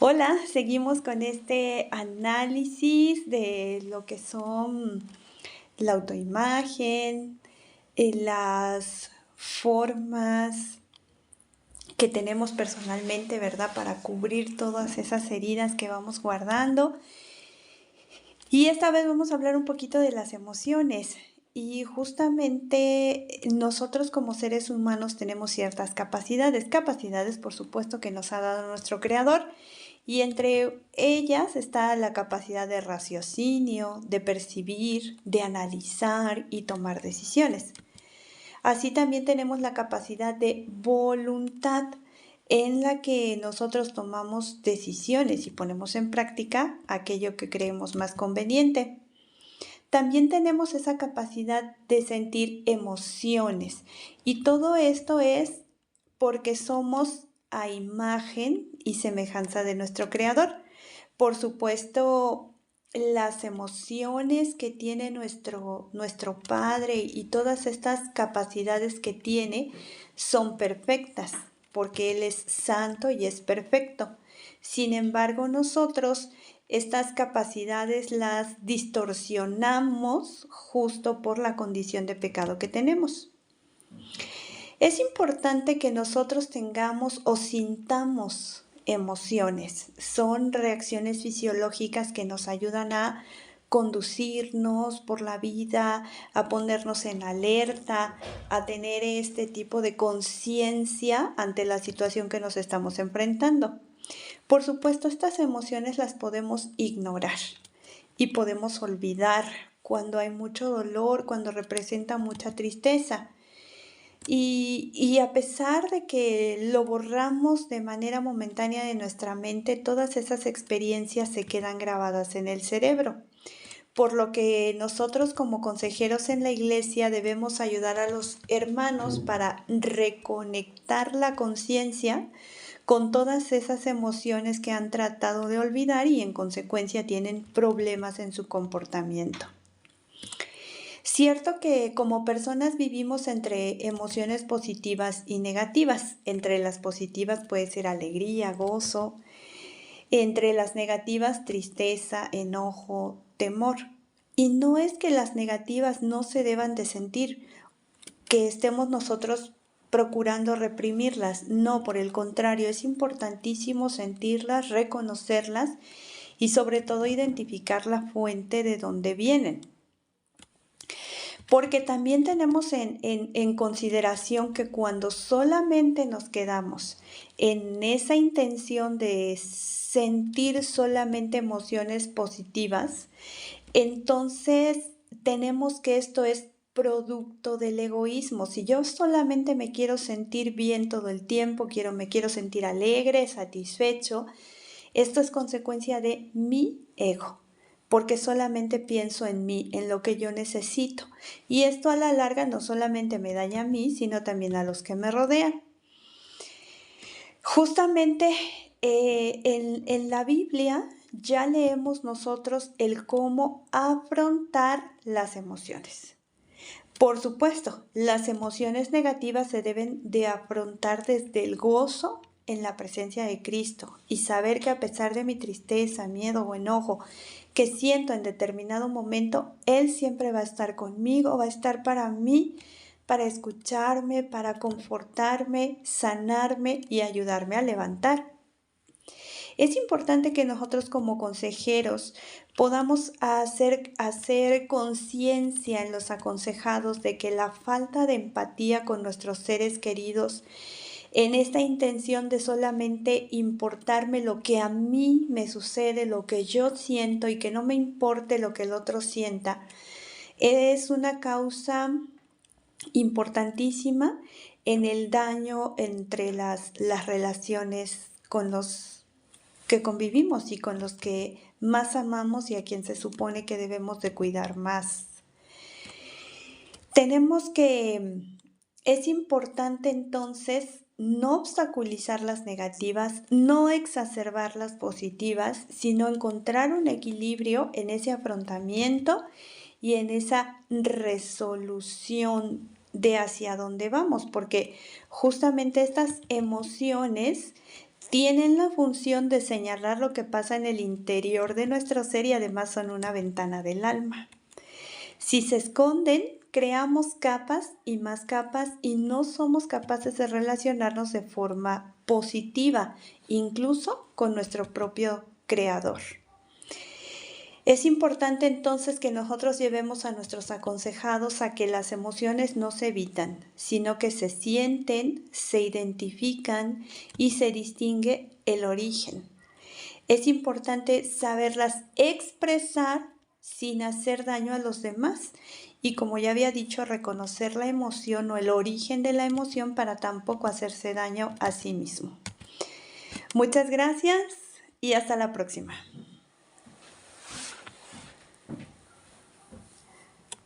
Hola, seguimos con este análisis de lo que son la autoimagen, las formas que tenemos personalmente, ¿verdad? Para cubrir todas esas heridas que vamos guardando. Y esta vez vamos a hablar un poquito de las emociones. Y justamente nosotros como seres humanos tenemos ciertas capacidades por supuesto que nos ha dado nuestro creador, y entre ellas está la capacidad de raciocinio, de percibir, de analizar y tomar decisiones. Así también tenemos la capacidad de voluntad, en la que nosotros tomamos decisiones y ponemos en práctica aquello que creemos más conveniente. También tenemos esa capacidad de sentir emociones, y todo esto es porque somos a imagen y semejanza de nuestro creador. Por supuesto, las emociones que tiene nuestro Padre y todas estas capacidades que tiene son perfectas, porque Él es santo y es perfecto. Sin embargo, nosotros estas capacidades las distorsionamos justo por la condición de pecado que tenemos. Es importante que nosotros tengamos o sintamos emociones. Son reacciones fisiológicas que nos ayudan a conducirnos por la vida, a ponernos en alerta, a tener este tipo de conciencia ante la situación que nos estamos enfrentando. Por supuesto, estas emociones las podemos ignorar y podemos olvidar cuando hay mucho dolor, cuando representa mucha tristeza. Y a pesar de que lo borramos de manera momentánea de nuestra mente, todas esas experiencias se quedan grabadas en el cerebro. Por lo que nosotros como consejeros en la iglesia debemos ayudar a los hermanos para reconectar la conciencia con todas esas emociones que han tratado de olvidar y en consecuencia tienen problemas en su comportamiento. Cierto que como personas vivimos entre emociones positivas y negativas. Entre las positivas puede ser alegría, gozo. Entre las negativas, tristeza, enojo, temor. Y no es que las negativas no se deban de sentir, que estemos nosotros procurando reprimirlas. No, por el contrario, es importantísimo sentirlas, reconocerlas y sobre todo identificar la fuente de donde vienen. Porque también tenemos en consideración que cuando solamente nos quedamos en esa intención de sentir solamente emociones positivas, entonces tenemos que esto es producto del egoísmo. Si yo solamente me quiero sentir bien todo el tiempo, me quiero sentir alegre, satisfecho, esto es consecuencia de mi ego, porque solamente pienso en mí, en lo que yo necesito. Y esto a la larga no solamente me daña a mí, sino también a los que me rodean. Justamente en la Biblia ya leemos nosotros el cómo afrontar las emociones. Por supuesto, las emociones negativas se deben de afrontar desde el gozo en la presencia de Cristo y saber que a pesar de mi tristeza, miedo o enojo que siento en determinado momento, Él siempre va a estar conmigo, va a estar para mí, para escucharme, para confortarme, sanarme y ayudarme a levantar. Es importante que nosotros como consejeros podamos hacer conciencia en los aconsejados de que la falta de empatía con nuestros seres queridos, en esta intención de solamente importarme lo que a mí me sucede, lo que yo siento y que no me importe lo que el otro sienta, es una causa importantísima en el daño entre las relaciones con los que convivimos y con los que más amamos y a quien se supone que debemos de cuidar más. Es importante entonces no obstaculizar las negativas, no exacerbar las positivas, sino encontrar un equilibrio en ese afrontamiento y en esa resolución de hacia dónde vamos, porque justamente estas emociones Tienen la función de señalar lo que pasa en el interior de nuestro ser y además son una ventana del alma. Si se esconden, creamos capas y no somos capaces de relacionarnos de forma positiva, incluso con nuestro propio creador. Es importante entonces que nosotros llevemos a nuestros aconsejados a que las emociones no se evitan, sino que se sienten, se identifican y se distingue el origen. Es importante saberlas expresar sin hacer daño a los demás y, como ya había dicho, reconocer la emoción o el origen de la emoción para tampoco hacerse daño a sí mismo. Muchas gracias y hasta la próxima.